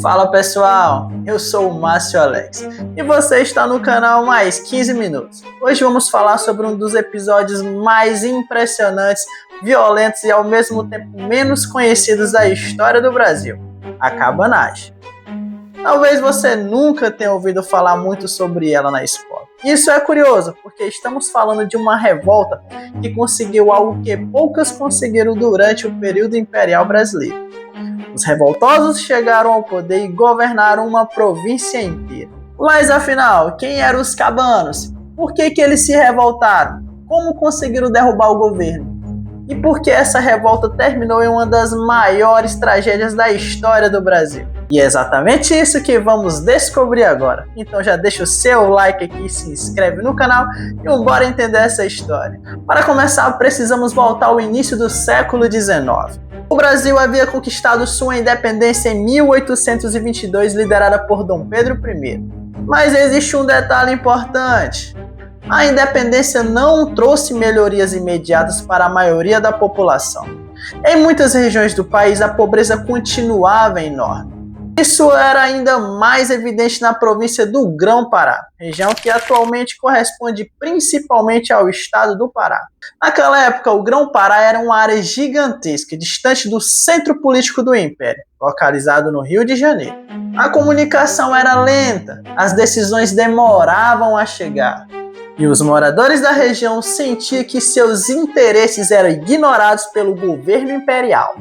Fala pessoal, eu sou o Márcio Alex e você está no canal Mais 15 Minutos. Hoje vamos falar sobre um dos episódios mais impressionantes, violentos e ao mesmo tempo menos conhecidos da história do Brasil, a cabanagem. Talvez você nunca tenha ouvido falar muito sobre ela na escola. Isso é curioso, porque estamos falando de uma revolta que conseguiu algo que poucas conseguiram durante o período imperial brasileiro. Os revoltosos chegaram ao poder e governaram uma província inteira. Mas afinal, quem eram os cabanos? Por que eles se revoltaram? Como conseguiram derrubar o governo? E por que essa revolta terminou em uma das maiores tragédias da história do Brasil? E é exatamente isso que vamos descobrir agora. Então já deixa o seu like aqui, se inscreve no canal e bora entender essa história. Para começar, precisamos voltar ao início do século XIX. O Brasil havia conquistado sua independência em 1822, liderada por Dom Pedro I. Mas existe um detalhe importante. A independência não trouxe melhorias imediatas para a maioria da população. Em muitas regiões do país, a pobreza continuava enorme. Isso era ainda mais evidente na província do Grão-Pará, região que atualmente corresponde principalmente ao estado do Pará. Naquela época, o Grão-Pará era uma área gigantesca, distante do centro político do Império, localizado no Rio de Janeiro. A comunicação era lenta, as decisões demoravam a chegar. E os moradores da região sentiam que seus interesses eram ignorados pelo governo imperial.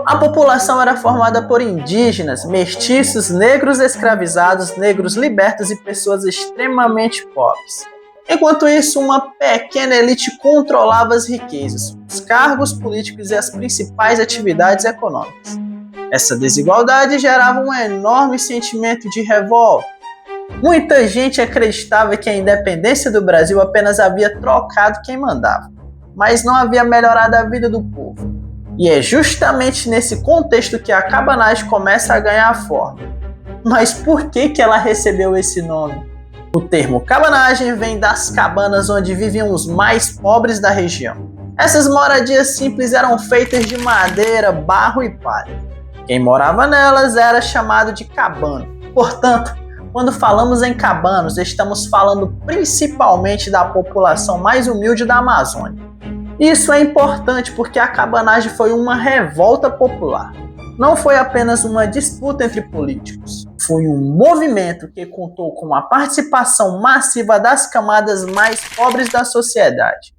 A população era formada por indígenas, mestiços, negros escravizados, negros libertos e pessoas extremamente pobres. Enquanto isso, uma pequena elite controlava as riquezas, os cargos políticos e as principais atividades econômicas. Essa desigualdade gerava um enorme sentimento de revolta. Muita gente acreditava que a independência do Brasil apenas havia trocado quem mandava, mas não havia melhorado a vida do povo. E é justamente nesse contexto que a cabanagem começa a ganhar forma. Mas por que ela recebeu esse nome? O termo cabanagem vem das cabanas onde viviam os mais pobres da região. Essas moradias simples eram feitas de madeira, barro e palha. Quem morava nelas era chamado de cabano. Portanto, quando falamos em cabanos, estamos falando principalmente da população mais humilde da Amazônia. Isso é importante porque a cabanagem foi uma revolta popular. Não foi apenas uma disputa entre políticos. Foi um movimento que contou com a participação massiva das camadas mais pobres da sociedade.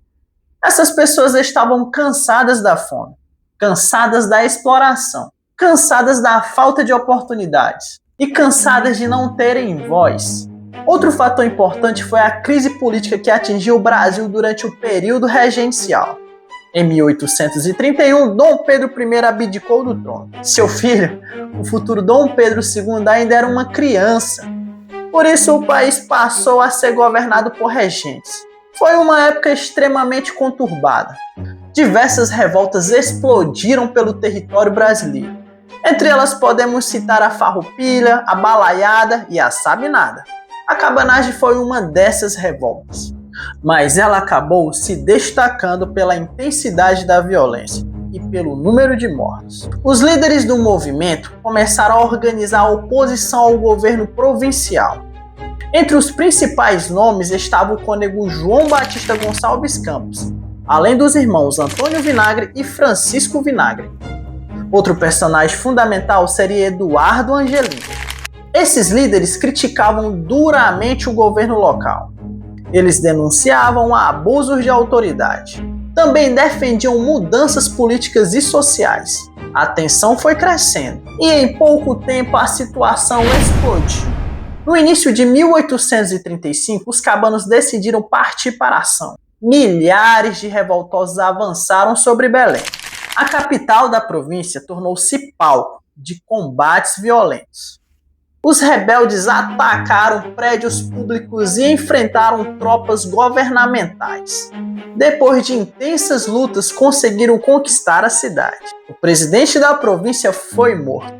Essas pessoas estavam cansadas da fome, cansadas da exploração, cansadas da falta de oportunidades e cansadas de não terem voz. Outro fator importante foi a crise política que atingiu o Brasil durante o período regencial. Em 1831, Dom Pedro I abdicou do trono. Seu filho, o futuro Dom Pedro II, ainda era uma criança. Por isso, o país passou a ser governado por regentes. Foi uma época extremamente conturbada. Diversas revoltas explodiram pelo território brasileiro. Entre elas podemos citar a farroupilha, a balaiada e a sabinada. A cabanagem foi uma dessas revoltas, mas ela acabou se destacando pela intensidade da violência e pelo número de mortos. Os líderes do movimento começaram a organizar a oposição ao governo provincial. Entre os principais nomes estava o cônego João Batista Gonçalves Campos, além dos irmãos Antônio Vinagre e Francisco Vinagre. Outro personagem fundamental seria Eduardo Angelino. Esses líderes criticavam duramente o governo local. Eles denunciavam abusos de autoridade. Também defendiam mudanças políticas e sociais. A tensão foi crescendo e em pouco tempo a situação explodiu. No início de 1835, os cabanos decidiram partir para a ação. Milhares de revoltosos avançaram sobre Belém. A capital da província tornou-se palco de combates violentos. Os rebeldes atacaram prédios públicos e enfrentaram tropas governamentais. Depois de intensas lutas, conseguiram conquistar a cidade. O presidente da província foi morto.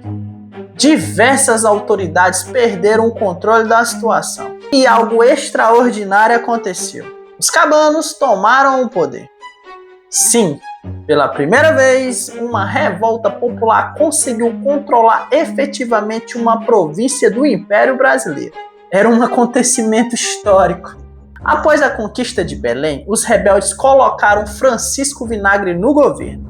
Diversas autoridades perderam o controle da situação. E algo extraordinário aconteceu. Os cabanos tomaram o poder. Sim, Pela primeira vez, uma revolta popular conseguiu controlar efetivamente uma província do Império Brasileiro. Era um acontecimento histórico. Após a conquista de Belém, os rebeldes colocaram Francisco Vinagre no governo.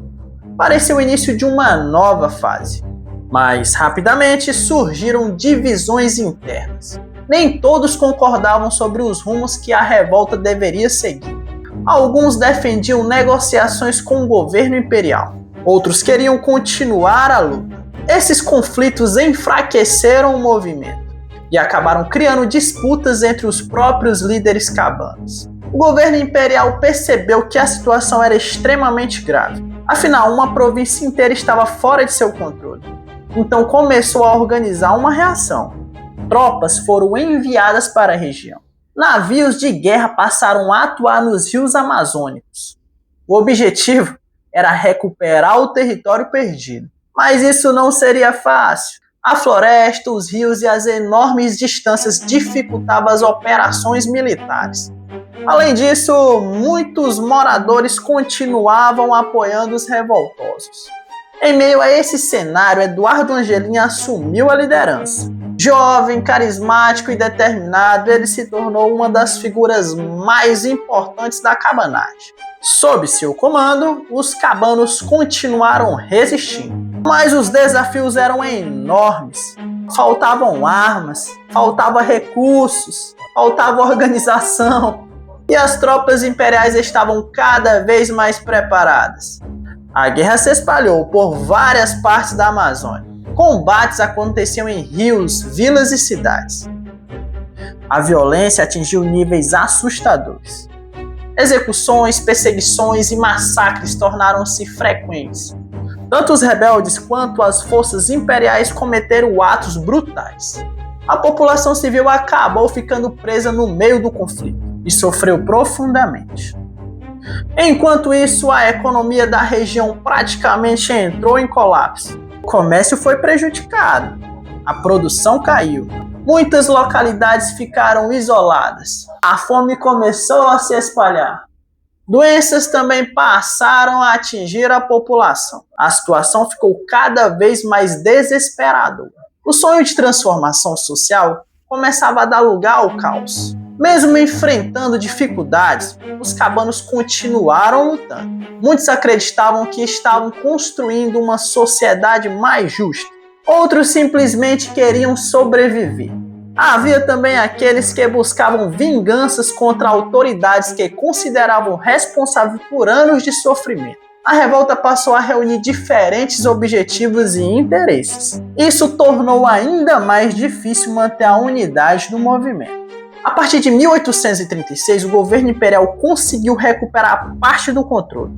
Parecia o início de uma nova fase. Mas rapidamente surgiram divisões internas. Nem todos concordavam sobre os rumos que a revolta deveria seguir. Alguns defendiam negociações com o governo imperial. Outros queriam continuar a luta. Esses conflitos enfraqueceram o movimento e acabaram criando disputas entre os próprios líderes cabanos. O governo imperial percebeu que a situação era extremamente grave. Afinal, uma província inteira estava fora de seu controle. Então começou a organizar uma reação. Tropas foram enviadas para a região. Navios de guerra passaram a atuar nos rios amazônicos. O objetivo era recuperar o território perdido. Mas isso não seria fácil. A floresta, os rios e as enormes distâncias dificultavam as operações militares. Além disso, muitos moradores continuavam apoiando os revoltosos. Em meio a esse cenário, Eduardo Angelim assumiu a liderança. Jovem, carismático e determinado, ele se tornou uma das figuras mais importantes da cabanagem. Sob seu comando, os cabanos continuaram resistindo, mas os desafios eram enormes. Faltavam armas, faltava recursos, faltava organização, e as tropas imperiais estavam cada vez mais preparadas. A guerra se espalhou por várias partes da Amazônia. Combates aconteciam em rios, vilas e cidades. A violência atingiu níveis assustadores. Execuções, perseguições e massacres tornaram-se frequentes. Tanto os rebeldes quanto as forças imperiais cometeram atos brutais. A população civil acabou ficando presa no meio do conflito e sofreu profundamente. Enquanto isso, a economia da região praticamente entrou em colapso. O comércio foi prejudicado, a produção caiu, muitas localidades ficaram isoladas, a fome começou a se espalhar. Doenças também passaram a atingir a população. A situação ficou cada vez mais desesperadora. O sonho de transformação social começava a dar lugar ao caos. Mesmo enfrentando dificuldades, os cabanos continuaram lutando. Muitos acreditavam que estavam construindo uma sociedade mais justa. Outros simplesmente queriam sobreviver. Havia também aqueles que buscavam vinganças contra autoridades que consideravam responsáveis por anos de sofrimento. A revolta passou a reunir diferentes objetivos e interesses. Isso tornou ainda mais difícil manter a unidade do movimento. A partir de 1836, o governo imperial conseguiu recuperar parte do controle.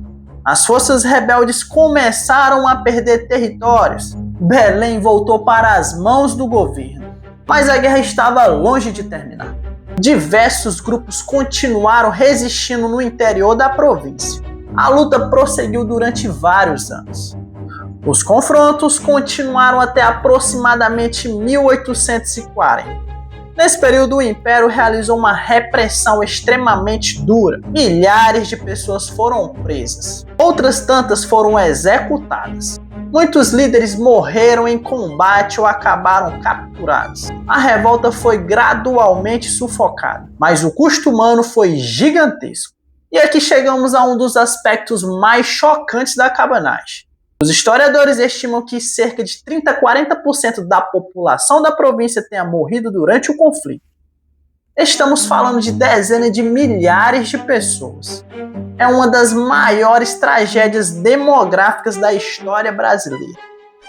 As forças rebeldes começaram a perder territórios. Belém voltou para as mãos do governo. Mas a guerra estava longe de terminar. Diversos grupos continuaram resistindo no interior da província. A luta prosseguiu durante vários anos. Os confrontos continuaram até aproximadamente 1840. Nesse período, o Império realizou uma repressão extremamente dura. Milhares de pessoas foram presas. Outras tantas foram executadas. Muitos líderes morreram em combate ou acabaram capturados. A revolta foi gradualmente sufocada, mas o custo humano foi gigantesco. E aqui chegamos a um dos aspectos mais chocantes da cabanagem. Os historiadores estimam que cerca de 30 a 40% da população da província tenha morrido durante o conflito. Estamos falando de dezenas de milhares de pessoas. É uma das maiores tragédias demográficas da história brasileira.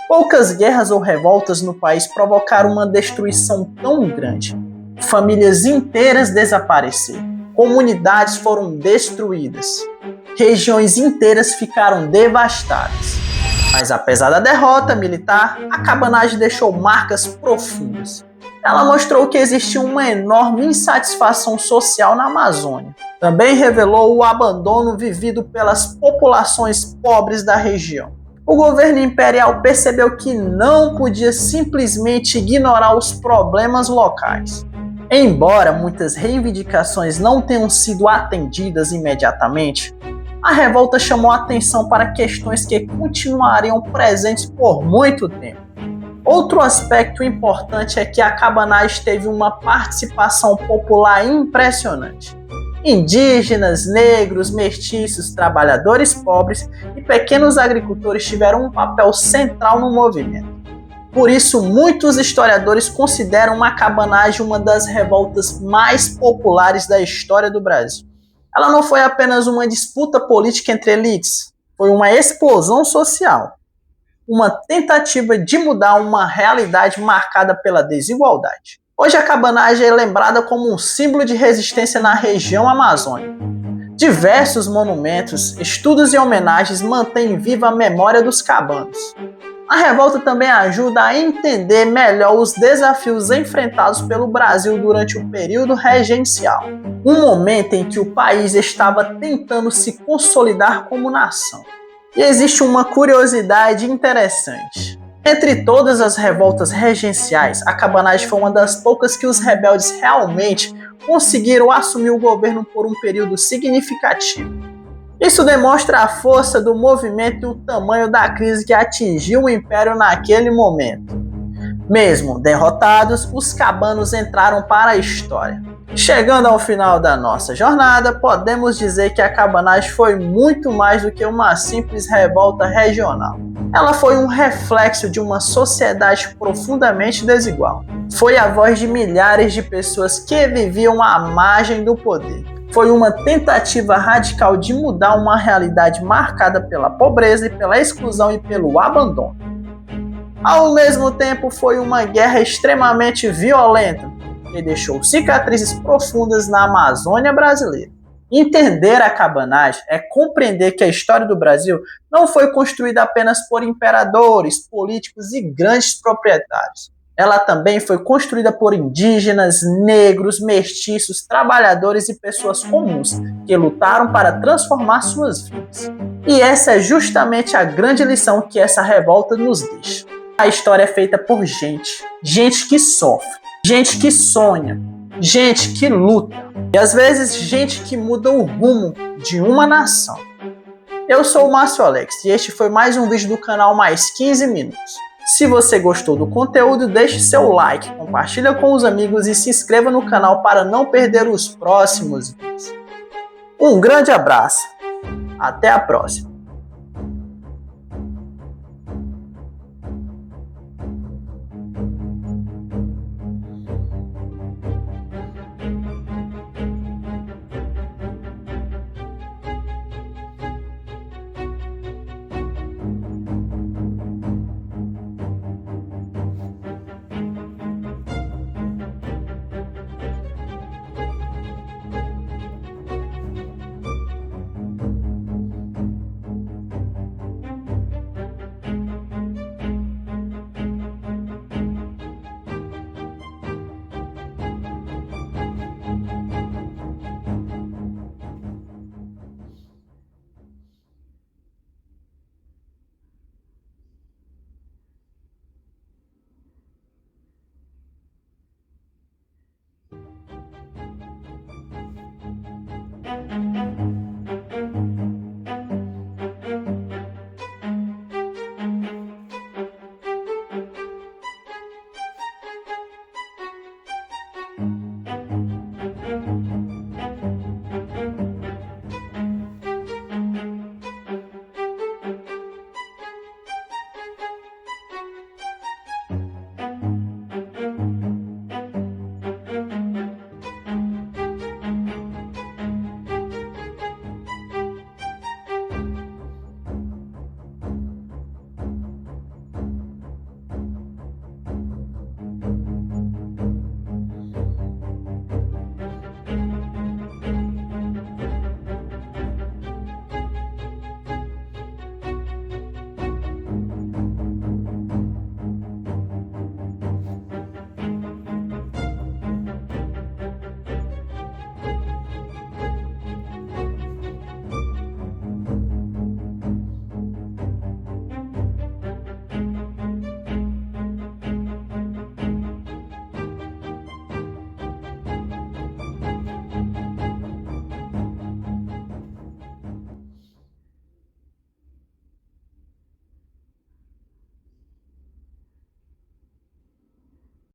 Poucas guerras ou revoltas no país provocaram uma destruição tão grande. Famílias inteiras desapareceram. Comunidades foram destruídas. Regiões inteiras ficaram devastadas. Mas apesar da derrota militar, a cabanagem deixou marcas profundas. Ela mostrou que existia uma enorme insatisfação social na Amazônia. Também revelou o abandono vivido pelas populações pobres da região. O governo imperial percebeu que não podia simplesmente ignorar os problemas locais. Embora muitas reivindicações não tenham sido atendidas imediatamente, A revolta chamou a atenção para questões que continuariam presentes por muito tempo. Outro aspecto importante é que a cabanagem teve uma participação popular impressionante. Indígenas, negros, mestiços, trabalhadores pobres e pequenos agricultores tiveram um papel central no movimento. Por isso, muitos historiadores consideram a cabanagem uma das revoltas mais populares da história do Brasil. Ela não foi apenas uma disputa política entre elites, foi uma explosão social, uma tentativa de mudar uma realidade marcada pela desigualdade. Hoje a cabanagem é lembrada como um símbolo de resistência na região amazônica. Diversos monumentos, estudos e homenagens mantêm viva a memória dos cabanos. A revolta também ajuda a entender melhor os desafios enfrentados pelo Brasil durante o período regencial, um momento em que o país estava tentando se consolidar como nação. E existe uma curiosidade interessante. Entre todas as revoltas regenciais, a cabanagem foi uma das poucas que os rebeldes realmente conseguiram assumir o governo por um período significativo. Isso demonstra a força do movimento e o tamanho da crise que atingiu o Império naquele momento. Mesmo derrotados, os cabanos entraram para a história. Chegando ao final da nossa jornada, podemos dizer que a cabanagem foi muito mais do que uma simples revolta regional. Ela foi um reflexo de uma sociedade profundamente desigual. Foi a voz de milhares de pessoas que viviam à margem do poder. Foi uma tentativa radical de mudar uma realidade marcada pela pobreza e pela exclusão e pelo abandono. Ao mesmo tempo, foi uma guerra extremamente violenta, que deixou cicatrizes profundas na Amazônia brasileira. Entender a cabanagem é compreender que a história do Brasil não foi construída apenas por imperadores, políticos e grandes proprietários. Ela também foi construída por indígenas, negros, mestiços, trabalhadores e pessoas comuns que lutaram para transformar suas vidas. E essa é justamente a grande lição que essa revolta nos deixa. A história é feita por gente que sofre, gente que sonha, gente que luta e às vezes gente que muda o rumo de uma nação. Eu sou o Márcio Alex e este foi mais um vídeo do canal Mais 15 Minutos. Se você gostou do conteúdo, deixe seu like, compartilhe com os amigos e se inscreva no canal para não perder os próximos vídeos. Um grande abraço, até a próxima!